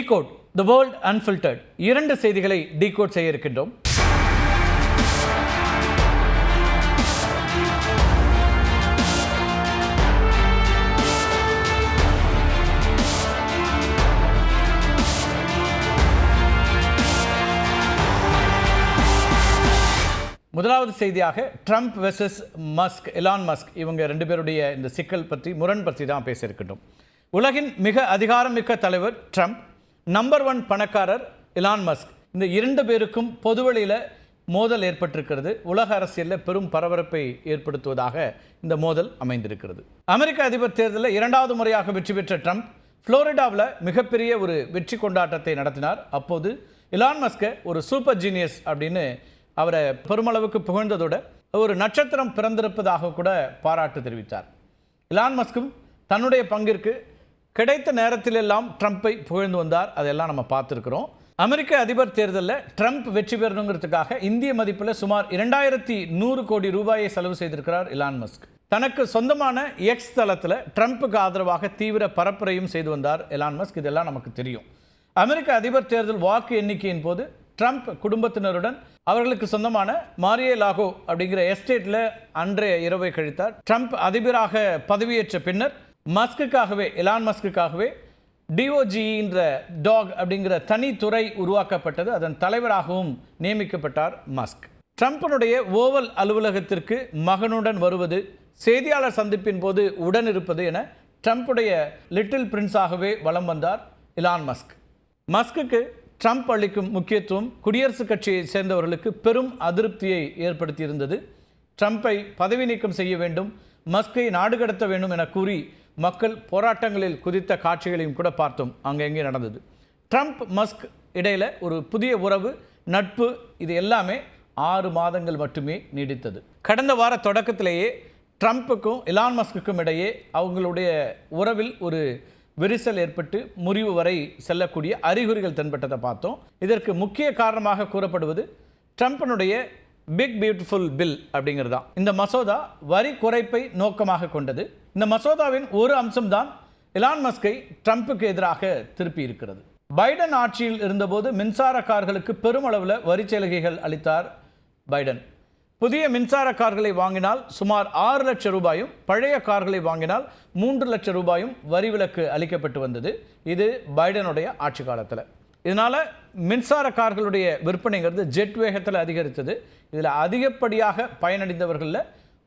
Decode the world unfiltered இரண்டு செய்திகளை decode செய்ய இருக்கின்றோம். முதலாவது செய்தியாக Trump versus Musk, Elon Musk இவங்க ரெண்டு பேருடைய இந்த சிக்கல் பற்றி, முரண் பற்றி தான் பேச இருக்கின்றோம். உலகின் மிக அதிகாரமிக்க தலைவர் ட்ரம்ப், நம்பர் 1 பணக்காரர் எலான் மஸ்க். இந்த இரண்டு பேருக்கும் பொதுவெளியில் மோதல் ஏற்பட்டிருக்கிறது. உலக அரசியலில் பெரும் பரபரப்பை ஏற்படுத்துவதாக இந்த மோதல் அமைந்திருக்கிறது. அமெரிக்க அதிபர் தேர்தலில் 2வது முறையாக வெற்றி பெற்ற ட்ரம்ப் புளோரிடாவில் மிகப்பெரிய ஒரு வெற்றி கொண்டாட்டத்தை நடத்தினார். அப்போது எலான் மஸ்கை ஒரு சூப்பர் ஜீனியஸ் அப்படின்னு அவரை பெருமளவுக்கு புகழ்ந்ததோடு ஒரு நட்சத்திரம் பிறந்திருப்பதாக கூட பாராட்டு தெரிவித்தார். எலான் மஸ்கும் தன்னுடைய பங்கிற்கு கிடைத்த நேரத்திலெல்லாம் ட்ரம்ப்பை புகழ்ந்து வந்தார். அதெல்லாம் நம்ம பார்த்துருக்கிறோம். அமெரிக்க அதிபர் தேர்தலில் ட்ரம்ப் வெற்றி பெறணுங்கிறதுக்காக இந்திய மதிப்பில் சுமார் 2100 கோடி ரூபாயை செலவு செய்திருக்கிறார் எலான் மஸ்க். தனக்கு சொந்தமான எக்ஸ் தளத்தில் ட்ரம்ப்புக்கு ஆதரவாக தீவிர பரப்புரையும் செய்து வந்தார் எலான் மஸ்க். இதெல்லாம் நமக்கு தெரியும். அமெரிக்க அதிபர் தேர்தல் வாக்கு எண்ணிக்கையின் போது ட்ரம்ப் குடும்பத்தினருடன் அவர்களுக்கு சொந்தமான மாரியேலாகோ அப்படிங்கிற எஸ்டேட்டில் அன்றைய இரவை கழித்தார். ட்ரம்ப் அதிபராக பதவியேற்ற பின்னர் மஸ்குக்காகவே, எலான் மஸ்குக்காகவே டிஓஜின்ற டாக் அப்படிங்கிற தனித்துறை உருவாக்கப்பட்டது. அதன் தலைவராகவும் நியமிக்கப்பட்டார் மஸ்க். ட்ரம்பினுடைய ஓவல் அலுவலகத்திற்கு மகனுடன் வருவது, செய்தியாளர் சந்திப்பின் போது உடன் இருப்பது என ட்ரம்புடைய லிட்டில் பிரின்ஸாகவே வலம் வந்தார் எலான் மஸ்க். மஸ்குக்கு ட்ரம்ப் அளிக்கும் முக்கியத்துவம் குடியரசுக் கட்சியை சேர்ந்தவர்களுக்கு பெரும் அதிருப்தியை ஏற்படுத்தியிருந்தது. ட்ரம்பை பதவி நீக்கம் செய்ய வேண்டும், மஸ்கை நாடு கடத்த வேண்டும் என கூறி மக்கள் போராட்டங்களில் குதித்த காட்சிகளையும் கூட பார்த்தோம். அங்கெங்கே நடந்தது. ட்ரம்ப் மஸ்க் இடையில் ஒரு புதிய உறவு, நட்பு, இது எல்லாமே 6 மாதங்கள் மட்டுமே நீடித்தது. கடந்த வார தொடக்கத்திலேயே ட்ரம்ப்புக்கும் எலான் மஸ்குக்கும் இடையே அவங்களுடைய உறவில் ஒரு விரிசல் ஏற்பட்டு முறிவு வரை செல்லக்கூடிய அறிகுறிகள் தென்பட்டதை பார்த்தோம். இதற்கு முக்கிய காரணமாக கூறப்படுவது ட்ரம்பினுடைய பிக் பியூட்டிஃபுல் பில் அப்படிங்கிறது தான். இந்த மசோதா வரி குறைப்பை நோக்கமாக கொண்டது. இந்த மசோதாவின் ஒரு அம்சம்தான் எலான் மஸ்கை ட்ரம்புக்கு எதிராக திருப்பி இருக்கிறது. பைடன் ஆட்சியில் இருந்தபோது மின்சார கார்களுக்கு பெருமளவில் வரி சலுகைகள் அளித்தார் பைடன். புதிய மின்சார கார்களை வாங்கினால் சுமார் 6 லட்சம் ரூபாயும், பழைய கார்களை வாங்கினால் 3 லட்சம் ரூபாயும் வரி விலக்கு அளிக்கப்பட்டு வந்தது. இது பைடனுடைய ஆட்சி காலத்தில். இதனால் மின்சார கார்களுடைய விற்பனைங்கிறது ஜெட் வேகத்தில் அதிகரித்தது. இதில் அதிகப்படியாக பயனடைந்தவர்களில்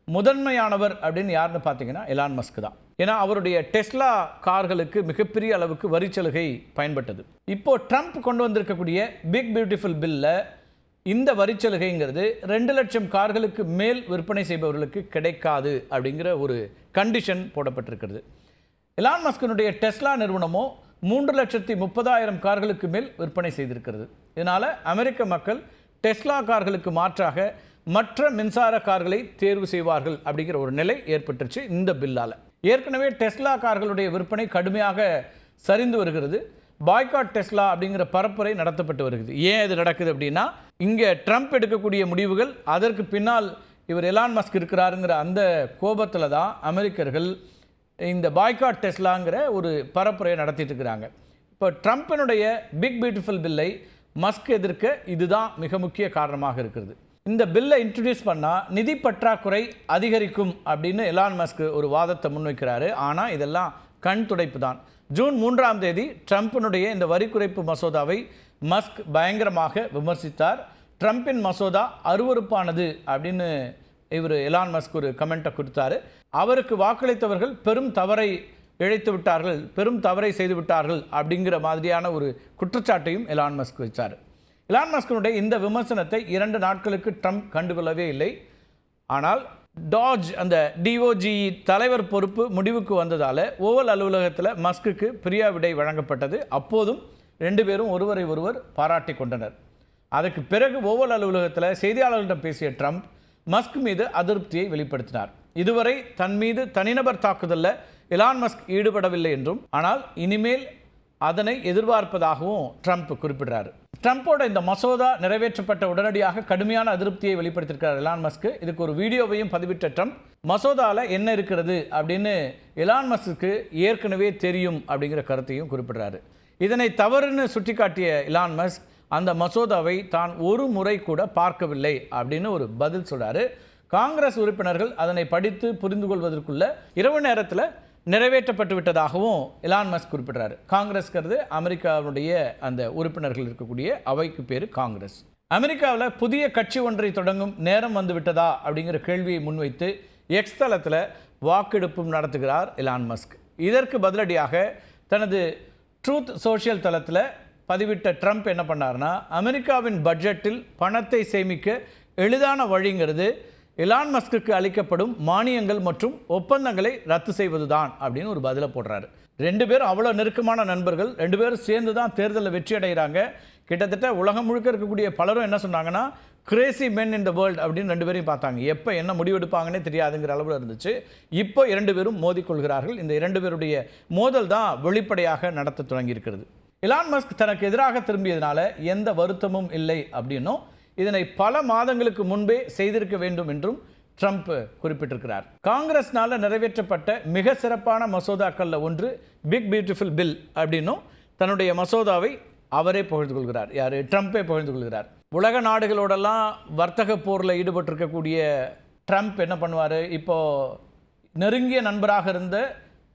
முதன்மையானவர் அப்படின்னு யாருன்னு பார்த்தீங்கன்னா எலான் மஸ்க் தான். ஏன்னா அவருடைய டெஸ்லா கார்களுக்கு மிகப்பெரிய அளவுக்கு வரி சலுகை பயன்பட்டது. இப்போது ட்ரம்ப் கொண்டு வந்திருக்கக்கூடிய பிக் பியூட்டிஃபுல் பில்லில் இந்த வரிச்சலுகைங்கிறது 2 லட்சம் கார்களுக்கு மேல் விற்பனை செய்பவர்களுக்கு கிடைக்காது அப்படிங்கிற ஒரு கண்டிஷன் போடப்பட்டிருக்கிறது. எலான் மஸ்கினுடைய டெஸ்லா நிறுவனமோ 3,30,000 கார்களுக்கு மேல் விற்பனை செய்திருக்கிறது. இதனால் அமெரிக்க மக்கள் டெஸ்லா கார்களுக்கு மாற்றாக மற்ற மின்சார கார்களை தேர்வு செய்வார்கள் அப்படிங்கிற ஒரு நிலை ஏற்பட்டுருச்சு இந்த பில்லால். ஏற்கனவே டெஸ்லா கார்களுடைய விற்பனை கடுமையாக சரிந்து வருகிறது. பாய்காட் டெஸ்லா அப்படிங்கிற பரப்புரை நடத்தப்பட்டு வருகிறது. ஏன் இது நடக்குது அப்படின்னா, இங்கே ட்ரம்ப் எடுக்கக்கூடிய முடிவுகள், அதற்கு பின்னால் இவர் எலான் மஸ்க் இருக்கிறாருங்கிற அந்த கோபத்தில் தான் அமெரிக்கர்கள் இந்த பாய்காட் டெஸ்லாங்கிற ஒரு பரப்புரையை நடத்திட்டு இருக்கிறாங்க. இப்போ ட்ரம்பினுடைய பிக் பியூட்டிஃபுல் பில்லை மஸ்க் எதிர்க்க இதுதான் மிக முக்கிய காரணமாக இருக்கிறது. இந்த பில்லை இன்ட்ரடியூஸ் பண்ணால் நிதி பற்றாக்குறை அதிகரிக்கும் அப்படின்னு எலான் மஸ்க் ஒரு வாதத்தை முன்வைக்கிறாரு. ஆனால் இதெல்லாம் கண் துடைப்பு தான். ஜூன் 3ஆம் தேதி ட்ரம்பினுடைய இந்த வரி குறைப்பு மசோதாவை மஸ்க் பயங்கரமாக விமர்சித்தார். ட்ரம்பின் மசோதா அருவருப்பானது அப்படின்னு இவர் எலான் மஸ்க் ஒரு கமெண்ட்டை கொடுத்தாரு. அவருக்கு வாக்களித்தவர்கள் பெரும் தவறை இழைத்து விட்டார்கள், பெரும் தவறை செய்து விட்டார்கள் அப்படிங்கிற மாதிரியான ஒரு குற்றச்சாட்டையும் எலான் மஸ்க் வச்சார். எலான் மஸ்கினுடைய இந்த விமர்சனத்தை 2 நாட்களுக்கு ட்ரம்ப் கண்டுகொள்ளவே இல்லை. ஆனால் டாஜ், அந்த டிஓஜி தலைவர் பொறுப்பு முடிவுக்கு வந்ததால் ஓவல் அலுவலகத்தில் மஸ்குக்கு பிரியாவிடை வழங்கப்பட்டது. அப்போதும் 2 பேரும் ஒருவரை ஒருவர் பாராட்டி கொண்டனர். அதற்கு பிறகு ஓவல் அலுவலகத்தில் செய்தியாளர்களிடம் பேசிய ட்ரம்ப் மஸ்க் மீது அதிருப்தியை வெளிப்படுத்தினார். இதுவரை தன் மீது தனிநபர் தாக்குதலில் எலான் மஸ்க் ஈடுபடவில்லை என்றும், ஆனால் இனிமேல் அதனை எதிர்பார்ப்பதாகவும் ட்ரம்ப் குறிப்பிடுறாரு. ட்ரம்போட இந்த மசோதா நிறைவேற்றப்பட்ட உடனடியாக கடுமையான அதிருப்தியை வெளிப்படுத்தியிருக்கிறார் எலான் மஸ்க். இதுக்கு ஒரு வீடியோவையும் பதிவிட்ட ட்ரம்ப், மசோதாவில் என்ன இருக்கிறது அப்படின்னு எலான் மஸ்க்கு ஏற்கனவே தெரியும் அப்படிங்கிற கருத்தையும் குறிப்பிடுறாரு. இதனை தவறுன்னு சுட்டிக்காட்டிய இலான் மஸ்க் அந்த மசோதாவை தான் ஒரு முறை கூட பார்க்கவில்லை அப்படின்னு ஒரு பதில் சொல்றாரு. காங்கிரஸ் உறுப்பினர்கள் அதனை படித்து புரிந்து கொள்வதற்குள்ள இரவு நேரத்தில் நிறைவேற்றப்பட்டு விட்டதாகவும் இலான் மஸ்க் குறிப்பிடுறாரு. காங்கிரஸ்ங்கிறது அமெரிக்காவுடைய அந்த உறுப்பினர்கள் இருக்கக்கூடிய அவைக்கு பேர் காங்கிரஸ். அமெரிக்காவில் புதிய கட்சி ஒன்றை தொடங்கும் நேரம் வந்து விட்டதா அப்படிங்கிற கேள்வியை முன்வைத்து எக்ஸ் தளத்தில் வாக்கெடுப்பும் நடத்துகிறார் இலான் மஸ்க். இதற்கு பதிலடியாக தனது ட்ரூத் சோஷியல் தளத்தில் பதிவிட்ட ட்ரம்ப் என்ன பண்ணார்னா, அமெரிக்காவின் பட்ஜெட்டில் பணத்தை சேமிக்க எளிதான வழிங்கிறது இலான் மஸ்க்கு அளிக்கப்படும் மானியங்கள் மற்றும் ஒப்பந்தங்களை ரத்து செய்வதுதான் அப்படின்னு ஒரு பதிலை போடுறாரு. ரெண்டு பேரும் அவ்வளோ நெருக்கமான நண்பர்கள், ரெண்டு பேரும் சேர்ந்து தான் தேர்தலில் வெற்றி அடைகிறாங்க. கிட்டத்தட்ட உலகம் முழுக்க இருக்கக்கூடிய பலரும் என்ன சொன்னாங்கன்னா, Crazy men in the world அப்படின்னு ரெண்டு பேரையும் பார்த்தாங்க. எப்போ என்ன முடிவெடுப்பாங்கன்னே தெரியாதுங்கிற அளவில் இருந்துச்சு. இப்போ இரண்டு பேரும் மோதிக்கொள்கிறார்கள். இந்த இரண்டு பேருடைய மோதல் தான் வெளிப்படையாக நடத்த தொடங்கியிருக்கிறது. இலான் மஸ்க் தனக்கு எதிராக திரும்பியதனால எந்த வருத்தமும் இல்லை அப்படின்னும், இதனை பல மாதங்களுக்கு முன்பே செய்திருக்க வேண்டும் என்றும் ட்ரம்ப் குறிப்பிட்டிருக்கிறார். காங்கிரஸ்னால நிறைவேற்றப்பட்ட மிக சிறப்பான மசோதாக்களில் ஒன்று பிக் பியூட்டிஃபுல் பில் அப்படின்னும் தன்னுடைய மசோதாவை அவரே புகழ்ந்து கொள்கிறார். யார்? ட்ரம்ப்பே புகழ்ந்து கொள்கிறார். உலக நாடுகளோடெல்லாம் வர்த்தக போரில் ஈடுபட்டிருக்கக்கூடிய ட்ரம்ப் என்ன பண்ணுவார், இப்போது நெருங்கிய நண்பராக இருந்த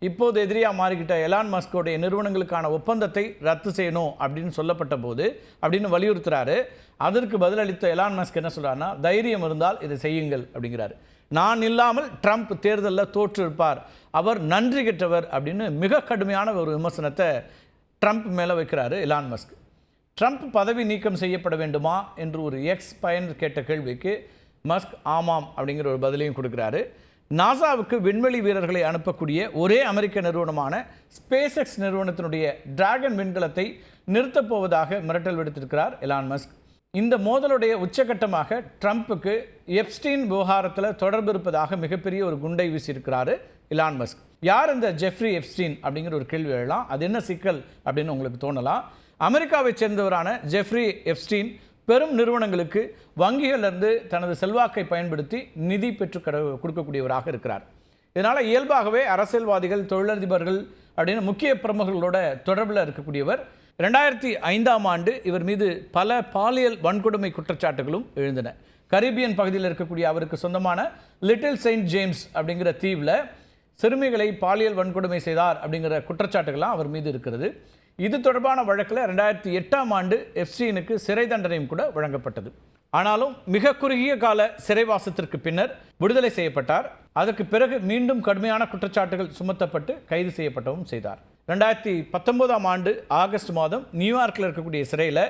இப்போது எதிரியாக மாறிக்கிட்ட எலான் மஸ்கோடைய நிறுவனங்களுக்கான ஒப்பந்தத்தை ரத்து செய்யணும் அப்படின்னு சொல்லப்பட்ட போது அப்படின்னு வலியுறுத்துறாரு. அதற்கு பதிலளித்த எலான் மஸ்க் என்ன சொல்கிறாருன்னா, தைரியம் இருந்தால் இதை செய்யுங்கள் அப்படிங்கிறாரு. நான் இல்லாமல் ட்ரம்ப் தேர்தலில் தோற்றிருப்பார், அவர் நன்றி கெட்டவர் அப்படின்னு மிக கடுமையான ஒரு விமர்சனத்தை ட்ரம்ப் மேலே வைக்கிறாரு எலான் மஸ்க். ட்ரம்ப் பதவி நீக்கம் செய்யப்பட வேண்டுமா என்று ஒரு எக்ஸ் பயனர் கேட்ட கேள்விக்கு மஸ்க் ஆமாம் அப்படிங்கிற ஒரு பதிலையும் கொடுக்குறாரு. நாசாவுக்கு விண்வெளி வீரர்களை அனுப்பக்கூடிய ஒரே அமெரிக்க நிறுவனமான ஸ்பேஸ் எக்ஸ் நிறுவனத்தினுடைய டிராகன் விண்கலத்தை நிறுத்தப் போவதாக மிரட்டல் விடுத்திருக்கிறார் எலான் மஸ்க். இந்த மோதலுடைய உச்சகட்டமாக ட்ரம்ப்புக்கு எப்ஸ்டீன் விவகாரத்தில் தொடர்பு இருப்பதாக மிகப்பெரிய ஒரு குண்டை வீசியிருக்கிறாரு எலான் மஸ்க். யார் இந்த ஜெஃப்ரி எப்ஸ்டீன் அப்படிங்கிற ஒரு கேள்வி எழலாம். அது என்ன சிக்கல் அப்படின்னு உங்களுக்கு தோணலாம். அமெரிக்காவை சேர்ந்தவரான ஜெஃப்ரி எப்ஸ்டீன் பெரும் நிறுவனங்களுக்கு வங்கிகளிலிருந்து தனது செல்வாக்கை பயன்படுத்தி நிதி பெற்று கொடுக்கக்கூடியவராக இருக்கிறார். இதனால் இயல்பாகவே அரசியல்வாதிகள், தொழிலதிபர்கள் அப்படின்னு முக்கிய பிரமுகர்களோட தொடர்பில் இருக்கக்கூடியவர். 2005ஆம் ஆண்டு இவர் மீது பல பாலியல் வன்கொடுமை குற்றச்சாட்டுகளும் எழுந்தன. கரீபியன் பகுதியில் இருக்கக்கூடிய அவருக்கு சொந்தமான லிட்டில் செயின்ட் ஜேம்ஸ் அப்படிங்கிற தீவில் சிறுமிகளை பாலியல் வன்கொடுமை செய்தார் அப்படிங்கிற குற்றச்சாட்டுகள்லாம் அவர் மீது இருக்கிறது. இது தொடர்பான வழக்கில் 2008ஆம் ஆண்டு எப்ஸ்டீனுக்கு சிறை தண்டனையும் கூட வழங்கப்பட்டது. ஆனாலும் மிக குறுகிய கால சிறைவாசத்திற்கு பின்னர் விடுதலை செய்யப்பட்டார். அதற்கு பிறகு மீண்டும் கடுமையான குற்றச்சாட்டுகள் சுமத்தப்பட்டு கைது செய்யப்பட்டவும் செய்தார். 2019ஆம் ஆண்டு ஆகஸ்ட் மாதம் நியூயார்க்கில் இருக்கக்கூடிய சிறையில்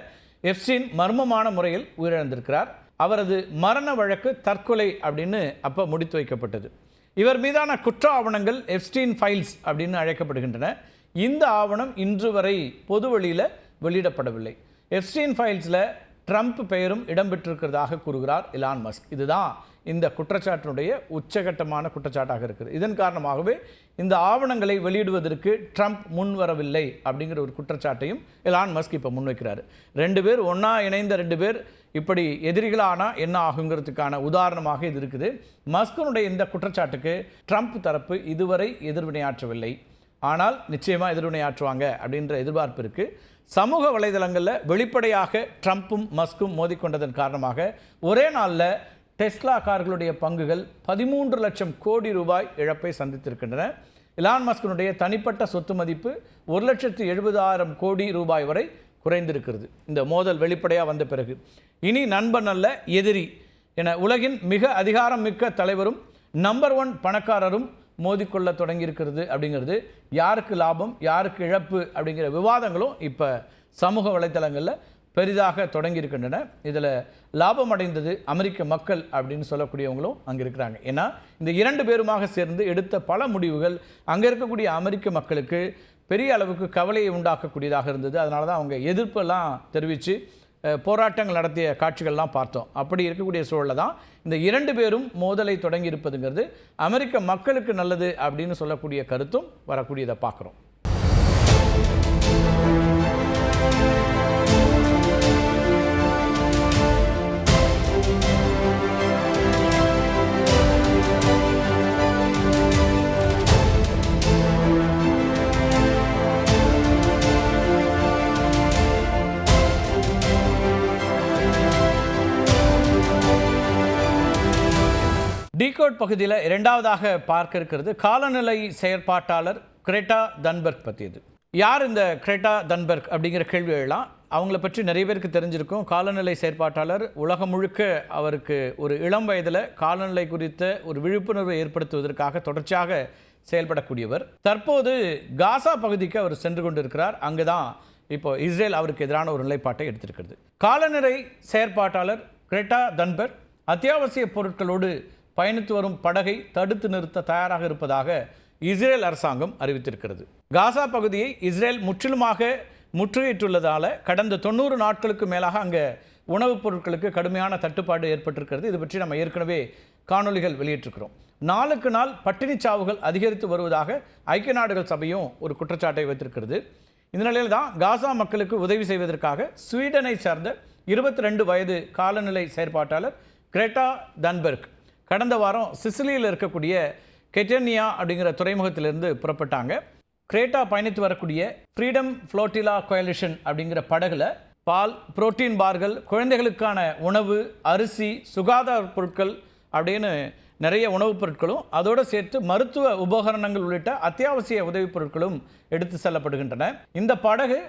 எப்ஸ்டீன் மர்மமான முறையில் உயிரிழந்திருக்கிறார். அவரது மரண வழக்கு தற்கொலை அப்படின்னு அப்போ முடித்து வைக்கப்பட்டது. இவர் மீதான குற்ற ஆவணங்கள் எப்ஸ்டீன் ஃபைல்ஸ் அப்படின்னு அழைக்கப்படுகின்றன. இந்த ஆவணம் இன்று வரை பொது வழியில் வெளியிடப்படவில்லை. எப்ஸ்டீன் ஃபைல்ஸில் ட்ரம்ப் பெயரும் இடம்பெற்றிருக்கிறதாக கூறுகிறார் எலான் மஸ்க். இதுதான் இந்த குற்றச்சாட்டினுடைய உச்சகட்டமான குற்றச்சாட்டாக இருக்குது. இதன் காரணமாகவே இந்த ஆவணங்களை வெளியிடுவதற்கு ட்ரம்ப் முன்வரவில்லை அப்படிங்கிற ஒரு குற்றச்சாட்டையும் எலான் மஸ்க் இப்போ முன்வைக்கிறார். ரெண்டு பேர் ஒன்றா இணைந்த ரெண்டு பேர் இப்படி எதிரிகளானால் என்ன ஆகுங்கிறதுக்கான உதாரணமாக இது இருக்குது. மஸ்கினுடைய இந்த குற்றச்சாட்டுக்கு ட்ரம்ப் தரப்பு இதுவரை எதிர்வினையாற்றவில்லை. ஆனால் நிச்சயமாக எதிர்வினையாற்றுவாங்க அப்படின்ற எதிர்பார்ப்பு இருக்குது. சமூக வலைதளங்களில் வெளிப்படையாக ட்ரம்ப்பும் மஸ்கும் மோதிக்கொண்டதன் காரணமாக ஒரே நாளில் டெஸ்லா கார்களுடைய பங்குகள் 13 லட்சம் கோடி ரூபாய் இழப்பை சந்தித்திருக்கின்றன. எலான் மஸ்கினுடைய தனிப்பட்ட சொத்து மதிப்பு 1,70,000 கோடி ரூபாய் வரை குறைந்திருக்கிறது இந்த மோதல் வெளிப்படையாக வந்த பிறகு. இனி நண்பன் அல்ல எதிரி என உலகின் மிக அதிகாரம் மிக்க தலைவரும் நம்பர் 1 பணக்காரரும் மோதிக்கொள்ள தொடங்கியிருக்கிறது. அப்படிங்கிறது யாருக்கு லாபம் யாருக்கு இழப்பு அப்படிங்கிற விவாதங்களும் இப்போ சமூக வலைத்தளங்களில் பெரிதாக தொடங்கியிருக்கின்றன. இதில் லாபம் அடைந்தது அமெரிக்க மக்கள் அப்படின்னு சொல்லக்கூடியவங்களும் அங்கே இருக்கிறாங்க. ஏன்னா இந்த இரண்டு பேருமாக சேர்ந்து எடுத்த பல முடிவுகள் அங்கே இருக்கக்கூடிய அமெரிக்க மக்களுக்கு பெரிய அளவுக்கு கவலையை உண்டாக்கக்கூடியதாக இருந்தது. அதனால தான் அவங்க எதிர்ப்பெல்லாம் தெரிவித்து போராட்டங்கள் நடத்திய காட்சிகள்லாம் பார்த்தோம். அப்படி இருக்கக்கூடிய சூழலில் தான் இந்த இரண்டு பேரும் மோதலை தொடங்கி இருப்பதுங்கிறது அமெரிக்க மக்களுக்கு நல்லது அப்படின்னு சொல்லக்கூடிய கருத்தும் வரக்கூடியதை பார்க்குறோம். ஐகோட் பகுதியில் இரண்டாவதாக பார்க்க இருக்கிறது காலநிலை செயற்பாட்டாளர் கிரேட்டா தன்பர்க் பற்றியது. யார் இந்த கிரேட்டா தன்பர்க் அப்படிங்கிற கேள்வி எழலாம். அவங்கள பற்றி நிறைய பேருக்கு தெரிஞ்சிருக்கும். காலநிலை செயற்பாட்டாளர், உலகம் முழுக்க அவருக்கு ஒரு இளம் வயதில் காலநிலை குறித்த ஒரு விழிப்புணர்வை ஏற்படுத்துவதற்காக தொடர்ச்சியாக செயல்படக்கூடியவர். தற்போது காசா பகுதிக்கு அவர் சென்று கொண்டிருக்கிறார். அங்கு தான் இப்போ இஸ்ரேல் அவருக்கு எதிரான ஒரு நிலைப்பாட்டை எடுத்திருக்கிறது. காலநிலை செயற்பாட்டாளர் கிரேட்டா தன்பர்க் அத்தியாவசிய பொருட்களோடு பயணித்து வரும் படகை தடுத்து நிறுத்த தயாராக இருப்பதாக இஸ்ரேல் அரசாங்கம் அறிவித்திருக்கிறது. காசா பகுதியை இஸ்ரேல் முற்றிலுமாக முற்றுகையிட்டுள்ளதால் கடந்த 90 நாட்களுக்கு மேலாக அங்கே உணவுப் பொருட்களுக்கு கடுமையான தட்டுப்பாடு ஏற்பட்டிருக்கிறது. இது பற்றி நம்ம ஏற்கனவே காணொலிகள் வெளியிட்டிருக்கிறோம். நாளுக்கு நாள் பட்டினி சாவுகள் அதிகரித்து வருவதாக ஐக்கிய நாடுகள் சபையும் ஒரு குற்றச்சாட்டை வைத்திருக்கிறது. இந்த நிலையில் தான் காசா மக்களுக்கு உதவி செய்வதற்காக ஸ்வீடனை சார்ந்த 22 வயது காலநிலை செயற்பாட்டாளர் கிரேட்டா தன்பர்க் கடந்த வாரம் சிசிலியில் இருக்கக்கூடிய கெட்டனியா அப்படிங்கிற துறைமுகத்திலிருந்து புறப்பட்டாங்க. கிரேட்டா பயணித்து வரக்கூடிய ஃப்ரீடம் ஃப்ளோட்டிலா கோயலிஷன் அப்படிங்கிற படகுல பால், புரோட்டீன் பார்கள், குழந்தைகளுக்கான உணவு, அரிசி, சுகாதார பொருட்கள் அப்படின்னு நிறைய உணவுப் பொருட்களும் அதோடு சேர்த்து மருத்துவ உபகரணங்கள் உள்ளிட்ட அத்தியாவசிய உதவிப் பொருட்களும் எடுத்து செல்லப்படுகின்றன. இந்த படகு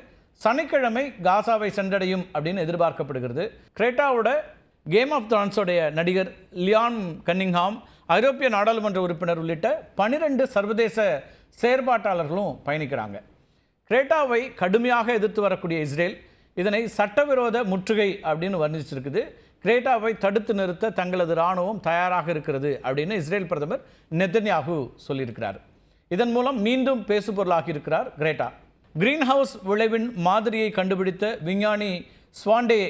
சனிக்கிழமை காசாவை சென்றடையும் அப்படின்னு எதிர்பார்க்கப்படுகிறது. கிரேட்டாவோட கேம் ஆஃப் த்ரான்ஸோடைய நடிகர் லியான் கன்னிங்ஹாம், ஐரோப்பிய நாடாளுமன்ற உறுப்பினர் உள்ளிட்ட 12 சர்வதேச செயற்பாட்டாளர்களும் பயணிக்கிறாங்க. கிரேட்டாவை கடுமையாக எதிர்த்து வரக்கூடிய இஸ்ரேல் இதனை சட்டவிரோத முற்றுகை அப்படின்னு வர்ணிச்சிருக்குது. கிரேட்டாவை தடுத்து நிறுத்த தங்களது இராணுவம் தயாராக இருக்கிறது அப்படின்னு இஸ்ரேல் பிரதமர் நெதன்யாகு சொல்லியிருக்கிறார். இதன் மூலம் மீண்டும் பேசுபொருளாகி இருக்கிறார் கிரேட்டா. கிரீன் ஹவுஸ் விளைவின் மாதிரியை கண்டுபிடித்த விஞ்ஞானி ஸ்வாண்டே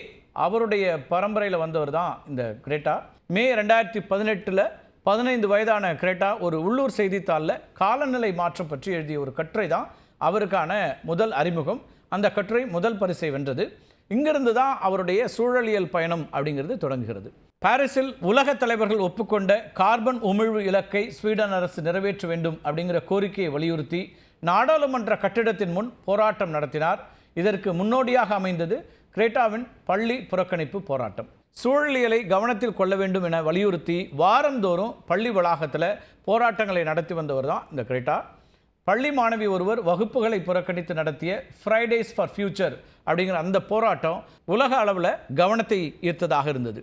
அவருடைய பரம்பரையில் வந்தவர் தான் இந்த கிரேட்டா. மே 2018 15 வயதான கிரேட்டா ஒரு உள்ளூர் செய்தித்தாளில் காலநிலை மாற்றம் பற்றி எழுதிய ஒரு கட்டுரை தான் அவருக்கான முதல் அறிமுகம். அந்த கட்டுரை முதல் பரிசை வென்றது. இங்கிருந்து தான் அவருடைய சூழலியல் பயணம் அப்படிங்கிறது தொடங்குகிறது. பாரிஸில் உலக தலைவர்கள் ஒப்புக்கொண்ட கார்பன் உமிழ்வு இலக்கை ஸ்வீடன் அரசு நிறைவேற்ற வேண்டும் அப்படிங்கிற கோரிக்கையை வலியுறுத்தி நாடாளுமன்ற கட்டிடத்தின் முன் போராட்டம் நடத்தினார். இதற்கு முன்னோடியாக அமைந்தது கிரேட்டாவின் பள்ளி புறக்கணிப்பு போராட்டம். சூழலியலை கவனத்தில் கொள்ள வேண்டும் என வலியுறுத்தி வாரந்தோறும் பள்ளி வளாகத்தில் போராட்டங்களை நடத்தி வந்தவர் தான் இந்த கிரேட்டா. பள்ளி மாணவி ஒருவர் வகுப்புகளை புறக்கணித்து நடத்திய ஃப்ரைடேஸ் ஃபார் ஃபியூச்சர் அப்படிங்கிற அந்த போராட்டம் உலக அளவில் கவனத்தை ஈர்த்ததாக இருந்தது.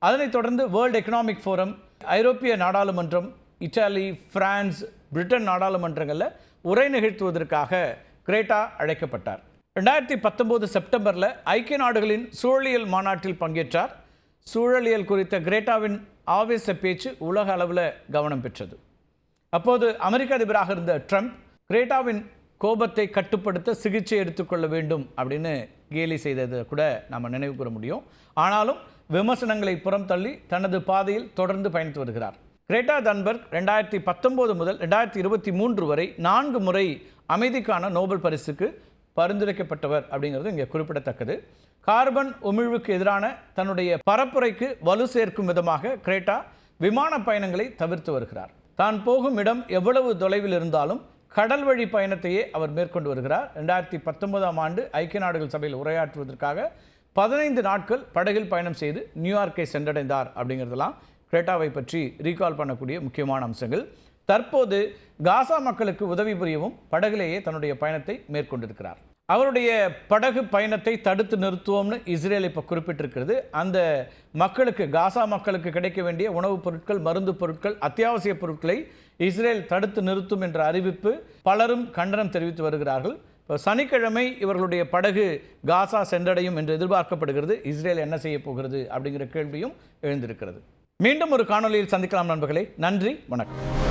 அதனைத் தொடர்ந்து வேர்ல்டு எக்கனாமிக் ஃபோரம், ஐரோப்பிய நாடாளுமன்றம், இத்தாலி, பிரான்ஸ், பிரிட்டன் நாடாளுமன்றங்களில் உரை நிகழ்த்துவதற்காக கிரேட்டா அழைக்கப்பட்டார். 2019 செப்டம்பரில் ஐக்கிய நாடுகளின் சூழலியல் மாநாட்டில் பங்கேற்றார். சூழலியல் குறித்த கிரேட்டாவின் ஆவேச பேச்சு உலக அளவில் கவனம் பெற்றது. அப்போது அமெரிக்க அதிபராக இருந்த ட்ரம்ப் கிரேட்டாவின் கோபத்தை கட்டுப்படுத்த சிகிச்சை எடுத்துக்கொள்ள வேண்டும் அப்படின்னு கேலி செய்ததை கூட நாம் நினைவு கூற முடியும். ஆனாலும் விமர்சனங்களை புறம் தள்ளி தனது பாதையில் தொடர்ந்து பயணித்து வருகிறார். கிரேட்டா தன்பர்க் 2019 முதல் 2023 வரை 4 முறை அமைதிக்கான நோபல் பரிசுக்கு பரிந்துரைக்கப்பட்டவர் அப்படிங்கிறது இங்கே குறிப்பிடத்தக்கது. கார்பன் உமிழ்வுக்கு எதிரான தன்னுடைய பரப்புரைக்கு வலு சேர்க்கும் விதமாக கிரேட்டா விமான பயணங்களை தவிர்த்து வருகிறார். தான் போகும் இடம் எவ்வளவு தொலைவில் இருந்தாலும் கடல் வழி பயணத்தையே அவர் மேற்கொண்டு வருகிறார். 2019ஆம் ஆண்டு ஐக்கிய நாடுகள் சபையில் உரையாற்றுவதற்காக 15 நாட்கள் படகில் பயணம் செய்து நியூயார்க்கை சென்றடைந்தார். அப்படிங்கிறதெல்லாம் கிரேட்டாவை பற்றி ரீகால் பண்ணக்கூடிய முக்கியமான அம்சங்கள். தற்போது காசா மக்களுக்கு உதவி புரியவும் படகிலேயே தன்னுடைய பயணத்தை மேற்கொண்டிருக்கிறார். அவருடைய படகு பயணத்தை தடுத்து நிறுத்துவோம்னு இஸ்ரேல் இப்போ குறிப்பிட்டிருக்கிறது. அந்த மக்களுக்கு, காசா மக்களுக்கு கிடைக்க வேண்டிய உணவுப் பொருட்கள், மருந்து பொருட்கள், அத்தியாவசிய பொருட்களை இஸ்ரேல் தடுத்து நிறுத்தும் என்ற அறிவிப்பு பலரும் கண்டனம் தெரிவித்து வருகிறார்கள். இப்போ சனிக்கிழமை இவர்களுடைய படகு காசா சென்றடையும் என்று எதிர்பார்க்கப்படுகிறது. இஸ்ரேல் என்ன செய்ய போகிறது அப்படிங்கிற கேள்வியும் எழுந்திருக்கிறது. மீண்டும் ஒரு காணொலியில் சந்திக்கலாம் நண்பர்களே. நன்றி, வணக்கம்.